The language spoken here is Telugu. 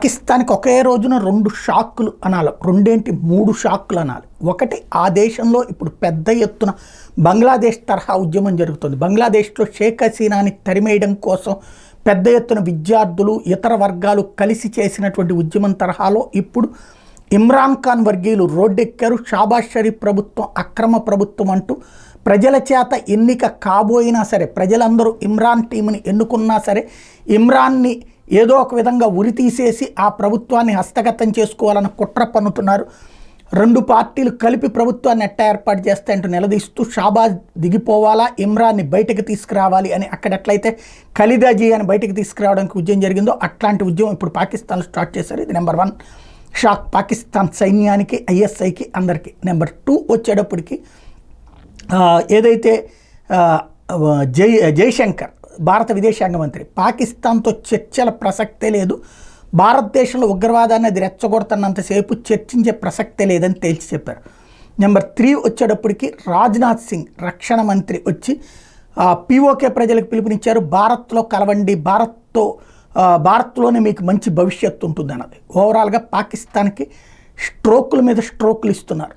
పాకిస్తాన్కి ఒకే రోజున 2 షాక్లు అనాలి, రెండేంటి 3 షాక్లు అనాలి. ఒకటి, ఆ దేశంలో ఇప్పుడు పెద్ద ఎత్తున బంగ్లాదేశ్ తరహా ఉద్యమం జరుగుతుంది. బంగ్లాదేశ్లో షేక్ హసీనాని తరిమేయడం కోసం పెద్ద ఎత్తున విద్యార్థులు ఇతర వర్గాలు కలిసి చేసినటువంటి ఉద్యమం తరహాలో ఇప్పుడు ఇమ్రాన్ ఖాన్ వర్గీయులు రోడ్డెక్కారు. షాబాజ్ షరీఫ్ ప్రభుత్వం అక్రమ ప్రభుత్వం అంటూ ప్రజల చేత ఎన్నిక కాబోయినా సరే, ప్రజలందరూ ఇమ్రాన్ టీంని ఎన్నుకున్నా సరే, ఇమ్రాన్ని ఏదో ఒక విధంగా ఉరి తీసేసి ఆ ప్రభుత్వాన్ని హస్తగతం చేసుకోవాలని కుట్ర పన్నుతున్నారు. 2 పార్టీలు కలిపి ప్రభుత్వాన్ని ఎట్టా ఏర్పాటు చేస్తాయంటూ నిలదీస్తూ షాబాజ్ దిగిపోవాలా, ఇమ్రాన్ని బయటకు తీసుకురావాలి అని అక్కడ ఎట్లయితే ఖలీదా జియాని బయటకు తీసుకురావడానికి ఉద్యమం జరిగిందో అట్లాంటి ఉద్యమం ఇప్పుడు పాకిస్తాన్లో స్టార్ట్ చేశారు. ఇది నెంబర్ 1 షాక్ పాకిస్తాన్ సైన్యానికి, ఐఎస్ఐకి, అందరికీ. నెంబర్ 2 వచ్చేటప్పటికి ఏదైతే జైశంకర్ భారత విదేశాంగ మంత్రి పాకిస్తాన్తో చర్చల ప్రసక్తే లేదు, భారతదేశంలో ఉగ్రవాదాన్ని అది రెచ్చగొడుతున్నంతసేపు చర్చించే ప్రసక్తే లేదని తేల్చి చెప్పారు. నెంబర్ 3 వచ్చేటప్పటికి రాజ్నాథ్ సింగ్ రక్షణ మంత్రి వచ్చి పీఓకే ప్రజలకు పిలుపునిచ్చారు. భారత్లో కలవండి, భారత్లోనే మీకు మంచి భవిష్యత్తు ఉంటుంది అన్నది. ఓవరాల్గా పాకిస్తాన్కి స్ట్రోకుల మీద స్ట్రోకులు ఇస్తున్నారు.